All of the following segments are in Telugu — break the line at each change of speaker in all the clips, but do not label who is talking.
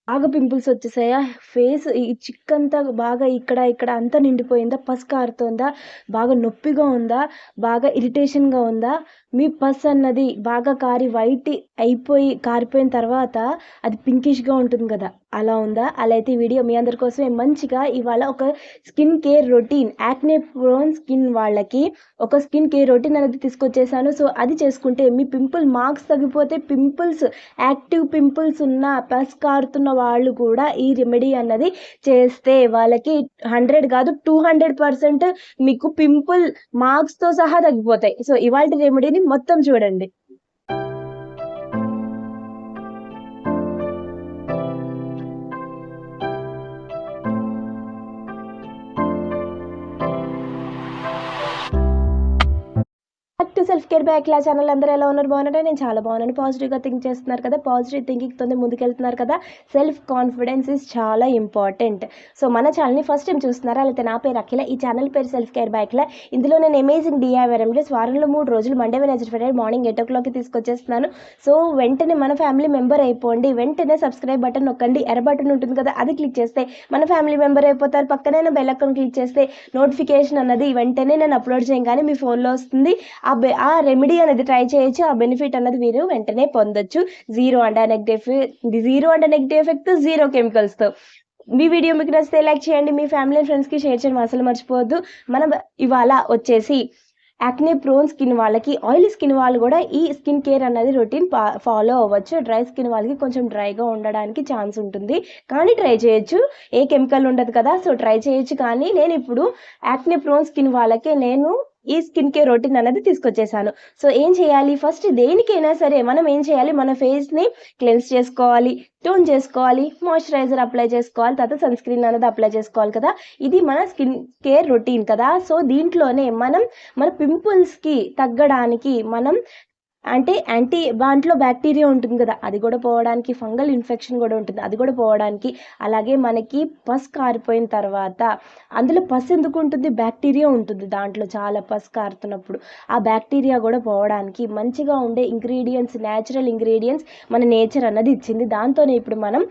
బాగా పింపుల్స్ వచ్చేసాయా? ఫేస్ ఈ చిక్కంతా బాగా ఇక్కడ అంతా నిండిపోయిందా? పస్ కారుతోందా? బాగా నొప్పిగా ఉందా? బాగా ఇరిటేషన్‌గా ఉందా? మీ పస్ అన్నది బాగా కారి వైట్ అయిపోయి కారిపోయిన తర్వాత అది పింకిష్‌గా ఉంటుంది గదా! అలా ఉందా? అలా అయితే ఈ వీడియో మీ అందరి కోసమే మంచిగా ఇవాళ ఒక skin care routine acne prone skin వాళ్ళకి ఒక స్కిన్ కేర్ రొటీన్ అనేది తీసుకొచ్చేసాను. సో, అది చేసుకుంటే మీ పింపుల్ మార్క్స్ తగ్గిపోతే యాక్టివ్ పింపుల్స్ ఉన్న పస్ కారుతున్న వాళ్ళు కూడా ఈ రెమెడీ అన్నది చేస్తే వాళ్ళకి 100 కాదు 200% మీకు పింపుల్ మార్క్స్‌తో సహా తగ్గిపోతాయి. సో, ఇవాల్టి రెమెడీని మొత్తం చూడండి. Back to self care back class channel అందరూ ఎలా ఉన్నారు? బాగున్నారా? నేను చాలా బాగున్నాను. పాజిటివ్గా థింక్ చేస్తున్నారు కదా, పాజిటివ్ థింకింగ్తోనే ముందుకెళ్తున్నారు కదా. సెల్ఫ్ కాన్ఫిడెన్స్ ఇస్ చాలా ఇంపార్టెంట్. సో మన ఛానల్ని ఫస్ట్ టైం చూస్తున్నారా? అయితే నా పేరు అఖిల, ఈ ఛానల్ పేరు సెల్ఫ్ కేర్ బ్యాక్లా. ఇందులో నేను అమేజింగ్ డిఐవై రెమెడీస్ వారంలో 3 రోజులు మండే వెడ్నెస్డే ఫ్రైడే మార్నింగ్ 8 o'clockకి తీసుకొచ్చేస్తున్నాను. సో వెంటనే మన ఫ్యామిలీ మెంబర్ అయిపోండి. వెంటనే సబ్స్క్రైబ్ బటన్ నొక్కండి, ఎర్ర బటన్ ఉంటుంది కదా, అది క్లిక్ చేస్తే మన ఫ్యామిలీ మెంబర్ అయిపోతారు. పక్కనే బెల్ ఐకాన్ క్లిక్ చేస్తే నోటిఫికేషన్ అన్నది వెంటనే నేను అప్లోడ్ చేయగానే మీ ఫోన్లో వస్తుంది. ఆ రెమెడీ అనేది ట్రై చేయొచ్చు. ఆ బెనిఫిట్ అన్నది మీరు వెంటనే పొందొచ్చు. Zero and negative effect, zero కెమికల్స్తో. మీ వీడియో మీకు నచ్చితే లైక్ చేయండి, మీ ఫ్యామిలీ అండ్ ఫ్రెండ్స్కి షేర్ చేయడం అసలు మర్చిపోవద్దు. మనం ఇవాళ వచ్చేసి యాక్నే ప్రోన్ స్కిన్ వాళ్ళకి, ఆయిలీ స్కిన్ వాళ్ళు కూడా ఈ స్కిన్ కేర్ అన్నది రొటీన్ ఫాలో అవ్వచ్చు. డ్రై స్కిన్ వాళ్ళకి కొంచెం డ్రైగా ఉండడానికి ఛాన్స్ ఉంటుంది, కానీ ట్రై చేయొచ్చు. ఏ కెమికల్ ఉండదు కదా, సో ట్రై చేయొచ్చు. కానీ నేను ఇప్పుడు యాక్నే ప్రోన్ స్కిన్ వాళ్ళకి నేను ఈ స్కిన్ కేర్ రొటీన్ అనేది తీసుకొచ్చేసాను. సో ఏం చేయాలి? ఫస్ట్ దేనికైనా సరే మనం ఏం చేయాలి? మన ఫేస్ని క్లెన్స్ చేసుకోవాలి, టోన్ చేసుకోవాలి, మాయిశ్చరైజర్ అప్లై చేసుకోవాలి, తర్వాత సన్ స్క్రీన్ అనేది అప్లై చేసుకోవాలి కదా. ఇది మన స్కిన్ కేర్ రొటీన్ కదా. సో దీంట్లోనే మనం మన పింపుల్స్కి తగ్గడానికి మనం దాంట్లో బ్యాక్టీరియా ఉంటుంది కదా, అది కూడా పోవడానికి, ఫంగల్ ఇన్ఫెక్షన్ కూడా ఉంటుంది, అది కూడా పోవడానికి, అలాగే మనకి పస్ కారిపోయిన తర్వాత అందులో పస్ ఎందుకు ఉంటుంది? బ్యాక్టీరియా ఉంటుంది దాంట్లో, చాలా పస్ కారుతున్నప్పుడు ఆ బ్యాక్టీరియా కూడా పోవడానికి మంచిగా ఉండే ఇంగ్రీడియంట్స్, న్యాచురల్ ఇంగ్రీడియంట్స్ మన నేచర్ అన్నది ఇచ్చింది. దాంతోనే ఇప్పుడు మనం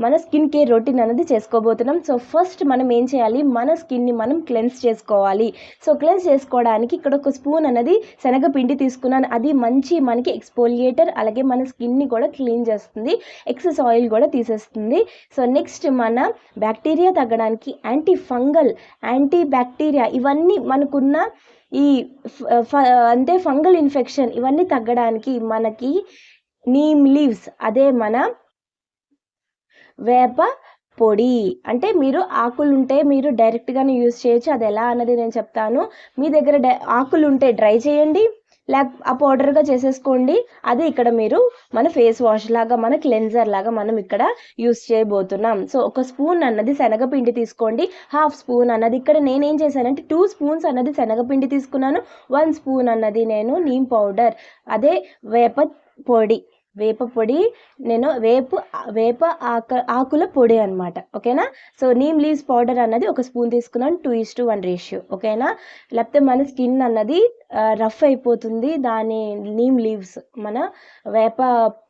మన స్కిన్ కేర్ రొటీన్ అనేది చేసుకోబోతున్నాం. సో ఫస్ట్ మనం ఏం చేయాలి? మన స్కిన్ని మనం క్లెన్స్ చేసుకోవాలి. సో క్లెన్స్ చేసుకోవడానికి ఇక్కడ ఒక స్పూన్ అనేది శనగపిండి తీసుకున్నాను. అది మంచి మనకి ఎక్స్పోలియేటర్, అలాగే మన స్కిన్ని కూడా క్లీన్ చేస్తుంది, ఎక్సెస్ ఆయిల్ కూడా తీసేస్తుంది. సో నెక్స్ట్ మన బ్యాక్టీరియా తగ్గడానికి యాంటీ ఫంగల్, యాంటీ బ్యాక్టీరియా ఇవన్నీ మనకున్న ఈ ఫంగల్ ఇన్ఫెక్షన్ ఇవన్నీ తగ్గడానికి మనకి నీమ్ లీవ్స్, అదే మన వేప పొడి. అంటే మీరు ఆకులు ఉంటే మీరు డైరెక్ట్గానే యూజ్ చేయొచ్చు. అది ఎలా అన్నది నేను చెప్తాను. మీ దగ్గర ఆకులు ఉంటే డ్రై చేయండి, ఆ పౌడర్గా చేసేసుకోండి. అది ఇక్కడ మీరు మన ఫేస్ వాష్ లాగా, మన క్లెన్జర్ లాగా మనం ఇక్కడ యూస్ చేయబోతున్నాం. సో ఒక స్పూన్ అన్నది శనగపిండి తీసుకోండి, హాఫ్ స్పూన్ అన్నది, ఇక్కడ నేనేం చేశానంటే 2 స్పూన్స్ అన్నది శనగపిండి తీసుకున్నాను, 1 స్పూన్ అన్నది నేను నీమ్ పౌడర్, అదే వేప పొడి నేను వేప ఆకుల పొడి అనమాట. ఓకేనా. సో నీమ్ లీవ్స్ పౌడర్ అన్నది 1 స్పూన్ తీసుకున్నాను, 2:1 రేషియో. ఓకేనా. లేకపోతే మన స్కిన్ అన్నది రఫ్ అయిపోతుంది. దాని నీమ్ లీవ్స్ మన వేప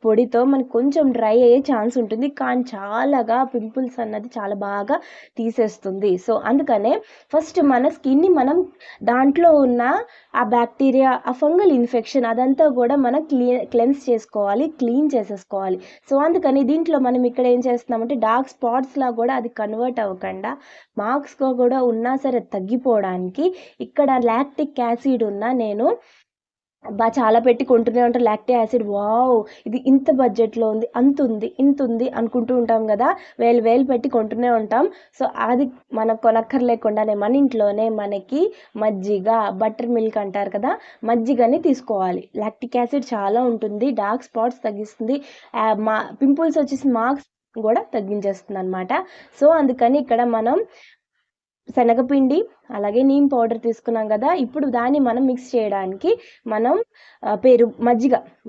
పొడితో మనకు కొంచెం డ్రై అయ్యే ఛాన్స్ ఉంటుంది, కానీ చాలాగా పింపుల్స్ అన్నది చాలా బాగా తీసేస్తుంది. సో అందుకనే ఫస్ట్ మన స్కిన్ని మనం దాంట్లో ఉన్న ఆ బ్యాక్టీరియా, ఆ ఫంగల్ ఇన్ఫెక్షన్ అదంతా కూడా మనం క్లెన్స్ చేసుకోవాలి, క్లీన్ చేసేసుకోవాలి. సో అందుకని దీంట్లో మనం ఇక్కడ ఏం చేస్తున్నామంటే డార్క్ స్పాట్స్లా కూడా అది కన్వర్ట్ అవ్వకుండా, మార్క్స్గా కూడా ఉన్నా సరే తగ్గిపోవడానికి ఇక్కడ లాక్టిక్ యాసిడ్ ఉన్న నేను చాలా పెట్టి కొంటూనే ఉంటాం. లాక్టిక్ యాసిడ్, వావ్ ఇది ఇంత బడ్జెట్లో ఉంది, ఇంత ఉంది అనుకుంటూ ఉంటాం కదా, వేలు పెట్టి కొంటూనే ఉంటాం. సో అది మనకు కొనక్కర్లేకుండానే మన ఇంట్లోనే మనకి మజ్జిగ, బటర్ మిల్క్ అంటారు కదా, మజ్జిగని తీసుకోవాలి. లాక్టిక్ యాసిడ్ చాలా ఉంటుంది, డార్క్ స్పాట్స్ తగ్గిస్తుంది, పింపుల్స్ వచ్చేసి మార్క్స్ కూడా తగ్గించేస్తుంది అనమాట. సో అందుకని ఇక్కడ మనం శనగపిండి, అలాగే నీమ్ పౌడర్ తీసుకున్నాం కదా. ఇప్పుడు దాన్ని మనం మిక్స్ చేయడానికి మనం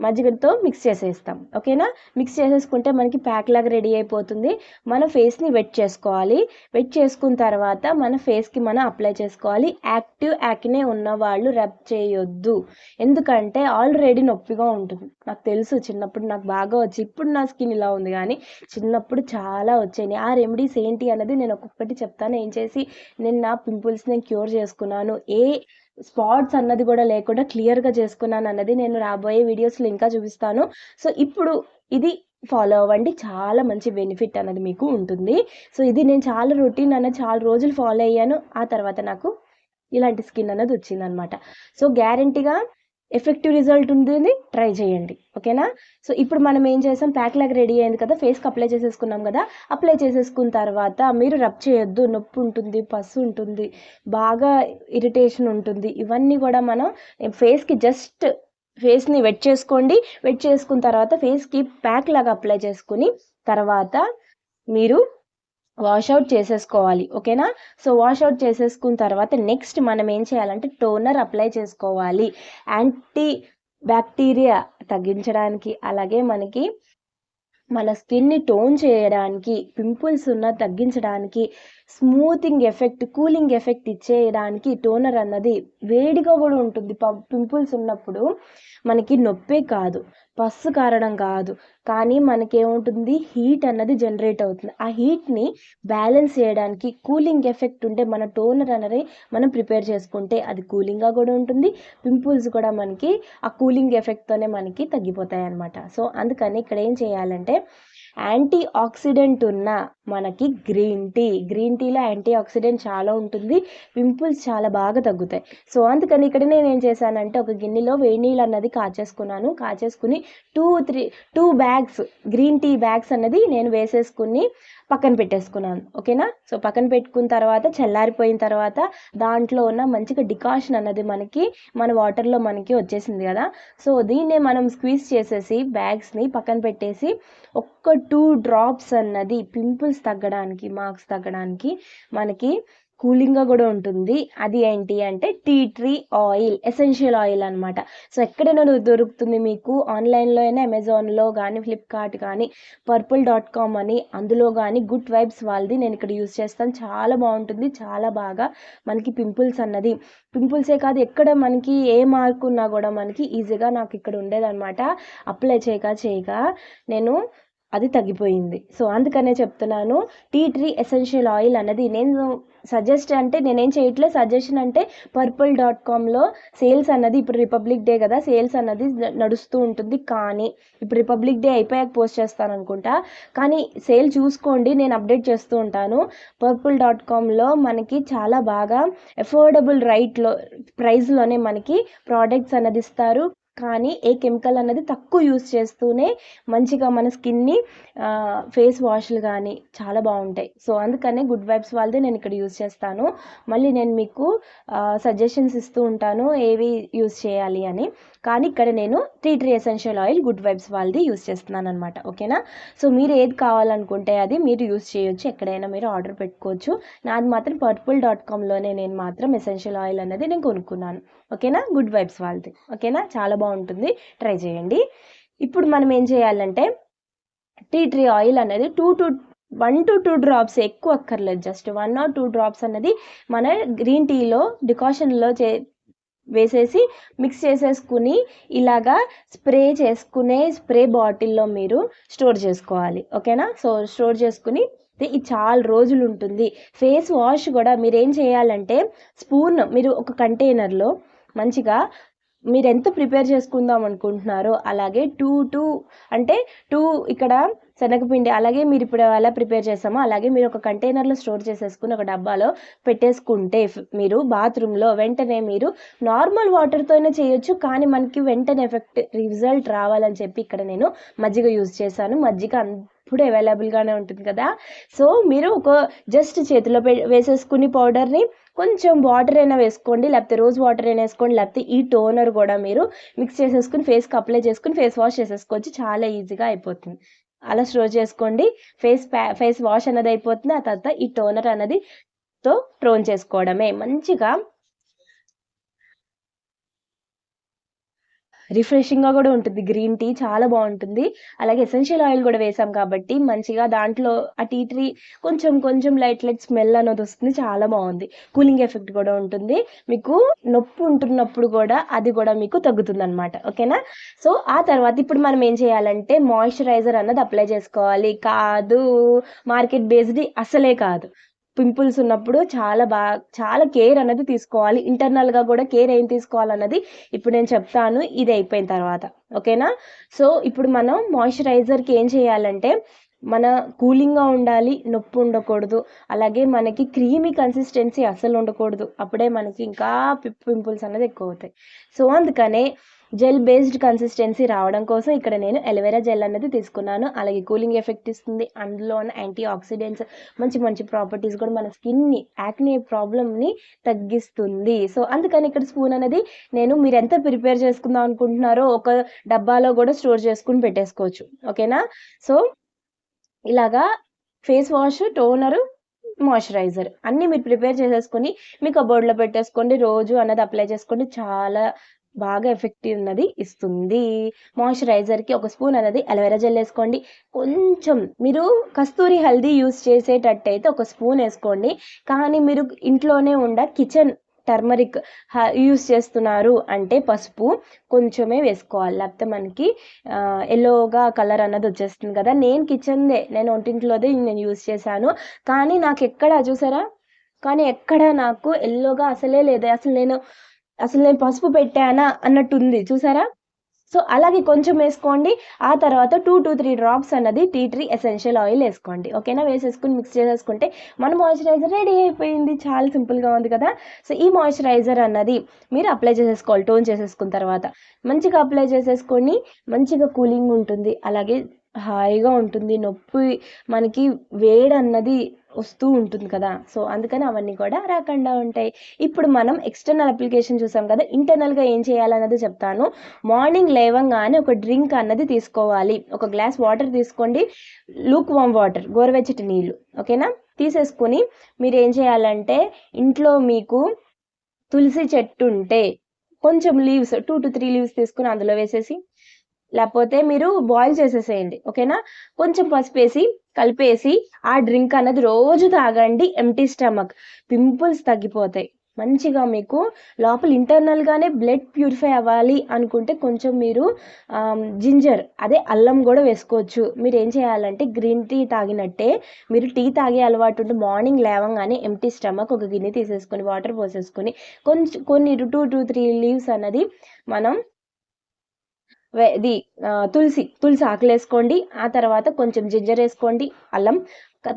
మజ్జిగతో మిక్స్ చేసేస్తాం. ఓకేనా, మిక్స్ చేసేసుకుంటే మనకి ప్యాక్ లాగా రెడీ అయిపోతుంది. మన ఫేస్ని వెట్ చేసుకోవాలి. వెట్ చేసుకున్న తర్వాత మన ఫేస్కి మనం అప్లై చేసుకోవాలి. యాక్టివ్ యాక్నే ఉన్న వాళ్ళు రబ్ చేయొద్దు, ఎందుకంటే ఆల్రెడీ నొప్పిగా ఉంటుంది. నాకు తెలుసు, చిన్నప్పుడు నాకు బాగా వచ్చి, ఇప్పుడు నా స్కిన్ ఇలా ఉంది, కానీ చిన్నప్పుడు చాలా వచ్చాయి. ఆ రెమెడీస్ ఏంటి అన్నది నేను ఒక్కొక్కటి చెప్తాను. ఏం చేసి నేను నా పింపుల్స్ నేను క్యూర్ చేసుకున్నాను, ఏ స్పాట్స్ అన్నది కూడా లేకుండా క్లియర్గా చేసుకున్నాను అన్నది నేను రాబోయే వీడియోస్లో ఇంకా చూపిస్తాను. సో ఇప్పుడు ఇది ఫాలో అవ్వండి, చాలా మంచి బెనిఫిట్ అన్నది మీకు ఉంటుంది. సో ఇది నేను చాలా రొటీన్ అన్నది చాలా రోజులు ఫాలో అయ్యాను. ఆ తర్వాత నాకు ఇలాంటి స్కిన్ అన్నది వచ్చిందనమాట. సో గ్యారంటీగా ఎఫెక్టివ్ రిజల్ట్ ఉంటుంది, ట్రై చేయండి. ఓకేనా, సో ఇప్పుడు మనం ఏం చేసాం, ప్యాక్ లాగా రెడీ అయింది కదా, ఫేస్కి అప్లై చేసేసుకున్నాం కదా. అప్లై చేసేసుకున్న తర్వాత మీరు రబ్ చేయొద్దు, నొప్పి ఉంటుంది, పస్సు ఉంటుంది, బాగా ఇరిటేషన్ ఉంటుంది. ఇవన్నీ కూడా మనం ఫేస్కి జస్ట్ ఫేస్ని వెట్ చేసుకోండి. వెట్ చేసుకున్న తర్వాత ఫేస్కి ప్యాక్ లాగా అప్లై చేసుకుని తర్వాత మీరు వాషౌట్ చేసేసుకోవాలి. ఓకేనా, సో వాషౌట్ చేసేసుకున్న తర్వాత నెక్స్ట్ మనం ఏం చేయాలంటే టోనర్ అప్లై చేసుకోవాలి. యాంటీ బ్యాక్టీరియా తగ్గించడానికి, అలాగే మనకి మన స్కిన్ని టోన్ చేయడానికి, పింపుల్స్ తగ్గించడానికి, స్మూతింగ్ ఎఫెక్ట్, కూలింగ్ ఎఫెక్ట్ ఇచ్చేయడానికి టోనర్ అన్నది వేడిగా కూడా ఉంటుంది. పింపుల్స్ ఉన్నప్పుడు మనకి నొప్పే కాదు, పస్సు కారణం కాదు, కానీ మనకేముంటుంది, హీట్ అన్నది జనరేట్ అవుతుంది. ఆ హీట్ని బ్యాలెన్స్ చేయడానికి కూలింగ్ ఎఫెక్ట్ ఉంటే మన టోనర్ అనేది మనం ప్రిపేర్ చేసుకుంటే అది కూలింగ్గా కూడా ఉంటుంది. పింపుల్స్ కూడా మనకి ఆ కూలింగ్ ఎఫెక్ట్తోనే మనకి తగ్గిపోతాయి అన్నమాట. సో అందుకని ఇక్కడ ఏం చేయాలంటే యాంటీ ఆక్సిడెంట్ ఉన్న మనకి గ్రీన్ టీలో యాంటీ ఆక్సిడెంట్ చాలా ఉంటుంది, పింపుల్స్ చాలా బాగా తగ్గుతాయి. సో అందుకని ఇక్కడ నేను ఏం చేశానంటే ఒక గిన్నెలో వేడి నీళ్ళు అన్నది కాచేసుకుని 2 బ్యాగ్స్ గ్రీన్ టీ బ్యాగ్స్ అన్నది నేను వేసేసుకుని పక్కన పెట్టేసుకున్నాను. ఓకేనా, సో పక్కన పెట్టుకున్న తర్వాత చల్లారిపోయిన తర్వాత దాంట్లో ఉన్న మంచిగా డికాషన్ అన్నది మనకి మన వాటర్లో మనకి వచ్చేసింది కదా. సో దీన్నే మనం స్క్వీజ్ చేసేసి బ్యాగ్స్ని పక్కన పెట్టేసి ఒక్క 2 డ్రాప్స్ అన్నది పింపుల్స్ తగ్గడానికి, మార్క్స్ తగ్గడానికి మనకి కూలింగ్గా కూడా ఉంటుంది. అది ఏంటి అంటే tea tree oil, essential oil అనమాట. సో ఎక్కడైనా దొరుకుతుంది మీకు, ఆన్లైన్లో అయినా, అమెజాన్లో కానీ, ఫ్లిప్కార్ట్ కానీ, purple.com అని, అందులో కానీ గుడ్ వైబ్స్ వాళ్ళది నేను ఇక్కడ యూజ్ చేస్తాను. చాలా బాగుంటుంది, చాలా బాగా మనకి పింపుల్సే కాదు, ఎక్కడ మనకి ఏ మార్క్ ఉన్నా కూడా మనకి ఈజీగా నాకు ఇక్కడ ఉండేదన్నమాట. అప్లై చేయక నేను అది తగ్గిపోయింది. సో అందుకనే చెప్తున్నాను, టీ ట్రీ ఎసెన్షియల్ ఆయిల్ అన్నది నేను నేనేం చేయట్లేదు, సజెషన్ అంటే purple.comలో సేల్స్ అన్నది, ఇప్పుడు రిపబ్లిక్ డే కదా, సేల్స్ అన్నది నడుస్తూ ఉంటుంది. కానీ ఇప్పుడు రిపబ్లిక్ డే అయిపోయాక పోస్ట్ చేస్తాను అనుకుంటా, కానీ సేల్ చూసుకోండి, నేను అప్డేట్ చేస్తూ ఉంటాను. purple.comలో మనకి చాలా బాగా అఫోర్డబుల్ ప్రైస్లోనే మనకి ప్రోడక్ట్స్ అన్నది ఇస్తారు. కానీ ఏ కెమికల్ అన్నది తక్కువ యూస్ చేస్తూనే మంచిగా మన స్కిన్ని ఫేస్ వాష్లు కానీ చాలా బాగుంటాయి. సో అందుకనే గుడ్ వైబ్స్ వాళ్ళది నేను ఇక్కడ యూస్ చేస్తాను. మళ్ళీ నేను మీకు సజెషన్స్ ఇస్తూ ఉంటాను ఏవి యూస్ చేయాలి అని. కానీ ఇక్కడ నేను tea tree essential oil good vibes వాళ్ళది యూస్ చేస్తున్నాను అనమాట. ఓకేనా, సో మీరు ఏది కావాలనుకుంటే అది మీరు యూస్ చేయొచ్చు, ఎక్కడైనా మీరు ఆర్డర్ పెట్టుకోవచ్చు. నాది మాత్రం purple.comలోనే నేను మాత్రం ఎసెన్షియల్ ఆయిల్ అన్నది నేను కొనుక్కున్నాను. ఓకేనా, గుడ్ వైబ్స్ వాళ్ళది. ఓకేనా, చాలా బాగుంటుంది, ట్రై చేయండి. ఇప్పుడు మనం ఏం చేయాలంటే టీ ట్రీ ఆయిల్ అనేది 1 to 2 డ్రాప్స్, ఎక్కువ అక్కర్లేదు, జస్ట్ 1 or 2 డ్రాప్స్ అన్నది మన గ్రీన్ టీలో డికాషన్లో వేసేసి మిక్స్ చేసేసుకుని ఇలాగా స్ప్రే బాటిల్లో మీరు స్టోర్ చేసుకోవాలి. ఓకేనా, సో స్టోర్ చేసుకుని ఇది చాలా రోజులు ఉంటుంది. ఫేస్ వాష్ కూడా మీరు ఏం చేయాలంటే స్పూన్, మీరు ఒక కంటైనర్లో మంచిగా మీరు ఎంత ప్రిపేర్ చేసుకుందాం అనుకుంటున్నారో అలాగే 2 ఇక్కడ శనగపిండి, అలాగే మీరు ఇప్పుడు ఎలా ప్రిపేర్ చేస్తామో అలాగే మీరు ఒక కంటైనర్లో స్టోర్ చేసేసుకుని ఒక డబ్బాలో పెట్టేసుకుంటే మీరు బాత్రూంలో వెంటనే మీరు నార్మల్ వాటర్తోనే చేయొచ్చు, కానీ మనకి వెంటనే రిజల్ట్ రావాలని చెప్పి ఇక్కడ నేను మజ్జిగ యూజ్ చేశాను. మజ్జిగ ఇప్పుడు అవైలబుల్గానే ఉంటుంది కదా. సో మీరు ఒక జస్ట్ చేతిలో వేసేసుకుని పౌడర్ని కొంచెం వాటర్ అయినా వేసుకోండి, లేకపోతే రోజ్ వాటర్ అయినా వేసుకోండి, లేకపోతే ఈ టోనర్ కూడా మీరు మిక్స్ చేసేసుకుని ఫేస్కి అప్లై చేసుకుని ఫేస్ వాష్ చేసేసుకోవచ్చు, చాలా ఈజీగా అయిపోతుంది. అలా స్టోర్ చేసుకోండి, ఫేస్ వాష్ అన్నది అయిపోతుంది. ఆ తర్వాత ఈ టోనర్ అన్నది తో టోన్ చేసుకోవడమే. మంచిగా రిఫ్రెషింగ్‌గా గూడా ఉంటుంది. గ్రీన్ టీ చాలా బావుంటుంది. అలాగే ఎసెన్షియల్ ఆయిల్ గూడా వేసాం కాబట్టి మంచిగా దాంట్లో ఆ టీ ట్రీ కొంచెం కొంచెం లైట్ స్మెల్ అనేదొస్తుంది. చాలా బావుంది. కూలింగ్ ఎఫెక్ట్ గూడా ఉంటుంది. మీకు నొప్పి ఉంటున్నప్పుడు గూడా అది గూడా మీకు తగ్గుతుందనమాట. ఓకేనా? సో, ఆ తర్వాత ఇప్పుడు మనం ఏం చేయాలంటే మాయిశ్చరైజర్ అన్నది అప్లై చేసుకోవాలి. కాదు, మార్కెట్ బేస్డ్ అస్సలే కాదు. పింపుల్స్ ఉన్నప్పుడు చాలా కేర్ అనేది తీసుకోవాలి. ఇంటర్నల్‌గా గూడా కేర్ ఏం తీసుకోవాలన్నది ఇప్పుడు నేను చెప్తాను ఇది అయిపోయిన తర్వాత. ఓకేనా? సో, ఇప్పుడు మనం మాయిశ్చరైజర్‌కి ఏం చేయాలంటే మన కూలింగ్‌గా ఉండాలి. నొప్పి ఉండకూడదు. అలాగే మనకి క్రీమీ కన్సిస్టెన్సీ అస్సలు ఉండకూడదు. అప్పుడే మనకి ఇంకా పింపుల్స్ అనేది ఎక్కువవుతాయి. సో, అందుకనే జెల్ బేస్డ్ కన్సిస్టెన్సీ రావడం కోసం ఇక్కడ నేను అలోవెరా జెల్ అనేది తీసుకున్నాను. అలాగే కూలింగ్ ఎఫెక్ట్ ఇస్తుంది. అందులో ఉన్న యాంటీ ఆక్సిడెంట్స్ మంచి మంచి ప్రాపర్టీస్ కూడా మన స్కిన్ని యాక్నే ప్రాబ్లమ్‌ని తగ్గిస్తుంది. సో, అందుకని ఇక్కడ స్పూన్ అనేది నేను మీరెంత ప్రిపేర్ చేసుకుందాం అనుకుంటున్నారో ఒక డబ్బాలో కూడా స్టోర్ చేసుకొని పెట్టేసుకోవచ్చు. ఓకేనా? సో, ఇలాగా ఫేస్ వాష్, టోనరు, మాయిశ్చరైజర్ అన్నీ మీరు ప్రిపేర్ చేసేసుకొని మీ కబోర్డ్‌లో పెట్టేసుకోండి. రోజు అన్నది అప్లై చేసుకోండి. చాలా బాగా ఎఫెక్ట్ అన్నది ఇస్తుంది. మాయిశ్చరైజర్‌కి ఒక స్పూన్ అనేది అలోవెరా జెల్ ఏసుకోండి. కొంచెం మీరు కస్తూరి హల్దీ యూజ్ చేసేటట్టయితే ఒక స్పూన్ ఏసుకోండి. కానీ మీరు ఇంట్లోనే కిచెన్ టర్మరిక్ యూజ్ చేస్తున్నారు అంటే పసుపు కొంచెమే వేసుకోవాలి. లేకపోతే మనకి యెల్లోగా కలర్ అన్నది వచ్చేస్తుంది కదా. నేను వంటింట్లోదే నేను యూజ్ చేశాను. కానీ కానీ ఎక్కడ నాకు యెల్లోగా అసలే లేదు. అసలు నేను పసుపు పెట్టానా అన్నట్టుంది చూసారా. సో, అలాగే కొంచెం వేసుకోండి. ఆ తర్వాత 2-3 డ్రాప్స్ అన్నది టీ ట్రీ ఎసెన్షియల్ ఆయిల్ వేసుకోండి. ఓకేనా? వేసేసుకొని మిక్స్ చేసేసుకుంటే మన మాయిశ్చరైజర్ రెడీ అయిపోయింది. చాలా సింపుల్‌గా ఉంది కదా. సో, ఈ మాయిశ్చరైజర్ అన్నది మీరు అప్లై చేసేసుకోవాలి టోన్ చేసేసుకున్న తర్వాత. మంచిగా అప్లై చేసేసుకొని మంచిగా కూలింగ్ ఉంటుంది. అలాగే హాయిగా ఉంటుంది. నొప్పి మనకి వేడన్నది వస్తూ ఉంటుంది కదా. సో, అందుకని అవన్నీ కూడా రాకుండా ఉంటాయి. ఇప్పుడు మనం ఎక్స్టర్నల్ అప్లికేషన్ చూసాం కదా. ఇంటర్నల్‌గా ఏం చేయాలన్నది చెప్తాను. మార్నింగ్ లేవంగానే ఒక డ్రింక్ అన్నది తీసుకోవాలి. ఒక గ్లాస్ వాటర్ తీసుకోండి. లూక్ వార్మ్ వాటర్, గోరువెచ్చటి నీళ్ళు. ఓకేనా? తీసేసుకొని మీరేం చేయాలంటే ఇంట్లో మీకు తులసి చెట్టు ఉంటే కొంచెం లీవ్స్ 2-3 లీవ్స్ తీసుకొని అందులో వేసేసి లేకపోతే మీరు బాయిల్ చేసేసేయండి. ఓకేనా? కొంచెం పసుపేసి కలిపేసి ఆ డ్రింక్ అన్నది రోజు తాగండి ఎంప్టీ స్టమక్. పింపుల్స్ తగ్గిపోతాయి. మంచిగా మీకు లోపల ఇంటర్నల్‌గానే బ్లడ్ ప్యూరిఫై అవ్వాలి అనుకుంటే కొంచెం మీరు జింజర్ అదే అల్లం కూడా వేసుకోవచ్చు. మీరేం చేయాలంటే గ్రీన్ టీ తాగినట్టే మీరు టీ తాగే అలవాటు ఉంటే మార్నింగ్ లేవంగానే ఎంప్టీ స్టమక్ ఒక గిన్నె తీసేసుకొని వాటర్ పోసేసుకొని కొన్ని 2-3 లీవ్స్ అన్నది మనం తులసి ఆకులేసుకోండి. ఆ తర్వాత కొంచెం జింజర్ ఏసుకోండి, అల్లం.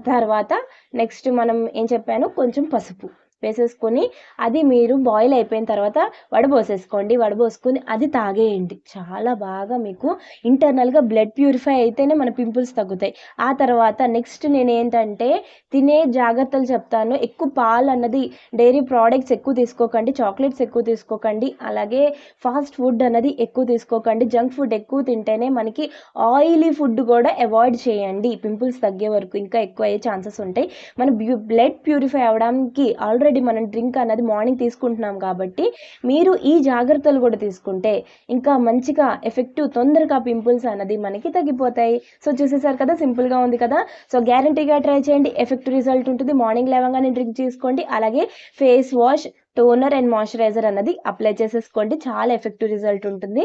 తర్వాత నెక్స్ట్ మనం ఏం చెప్పాను కొంచెం పసుపు వేసేసుకొని అది మీరు బాయిల్ అయిపోయిన తర్వాత వడబోసుకొని అది తాగేయండి. చాలా బాగా మీకు ఇంటర్నల్‌గా బ్లడ్ ప్యూరిఫై అయితేనే మన పింపుల్స్ తగ్గుతాయి. ఆ తర్వాత నెక్స్ట్ నేనేంటంటే తినే జాగ్రత్తలు చెప్తాను. ఎక్కువ పాలన్నది డైరీ ప్రొడక్ట్స్ ఎక్కువ తీసుకోకండి. చాక్లెట్స్ ఎక్కువ తీసుకోకండి. అలాగే ఫాస్ట్ ఫుడ్ అన్నది ఎక్కువ తీసుకోకండి. జంక్ ఫుడ్ ఎక్కువ తింటేనే మనకి ఆయిలీ ఫుడ్ కూడా అవాయిడ్ చేయండి. పింపుల్స్ తగ్గే వరకు ఇంకా ఎక్కువ అయ్యే ఛాన్సెస్ ఉంటాయి. మన బ్లడ్ ప్యూరిఫై అవ్వడానికి ఆల్రెడీ మనం డ్రింక్ అన్నది మార్నింగ్ తీసుకుంటున్నాం కాబట్టి మీరు ఈ జాగ్రత్తలు కూడా తీసుకుంటే ఇంకా మంచిగా ఎఫెక్టివ్ తొందరగా పింపుల్స్ అన్నది మనకి తగ్గిపోతాయి. సో, చూసేసారు కదా సింపుల్‌గా ఉంది కదా. సో, గ్యారంటీగా ట్రై చేయండి. ఎఫెక్టివ్ రిజల్ట్ ఉంటుంది. మార్నింగ్ లేవగానే డ్రింక్ తీసుకోండి. అలాగే face wash, toner and moisturiser అన్నది అప్లై చేసేసుకోండి. చాలా ఎఫెక్టివ్ రిజల్ట్ ఉంటుంది.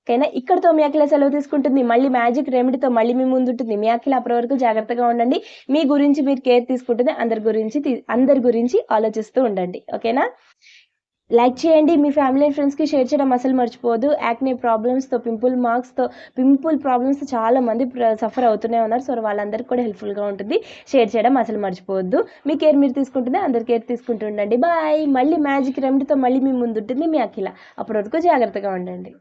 ఓకేనా? ఇక్కడితో మీ అఖిల సెలవు తీసుకుంటుంది. మళ్ళీ మ్యాజిక్ రెమెడీతో మళ్ళీ మీ ముందుంటుంది. మీ అఖిల అప్పటి వరకు జాగ్రత్తగా ఉండండి. మీ గురించి మీరు కేర్ తీసుకుంటుంది. అందరి గురించి ఆలోచిస్తూ ఉండండి. ఓకేనా? లైక్ చేయండి. మీ ఫ్యామిలీ అండ్ ఫ్రెండ్స్‌కి షేర్ చేయడం అసలు మర్చిపోవద్దు. యాక్నే ప్రాబ్లమ్స్‌తో, పింపుల్ ప్రాబ్లమ్స్‌తో చాలా మంది సఫర్ అవుతూనే ఉన్నారు. సో, వాళ్ళందరికీ కూడా హెల్ప్‌ఫుల్‌గా ఉంటుంది. షేర్ చేయడం అసలు మర్చిపోవద్దు. మీ కేర్ మీరు తీసుకుంటుంది. అందరి కేర్ తీసుకుంటూ ఉండండి. బాయ్. మళ్ళీ మ్యాజిక్ రెమెడీతో మళ్ళీ మీ ముందుంటుంది మీ అఖిల. అప్పటి వరకు జాగ్రత్తగా ఉండండి.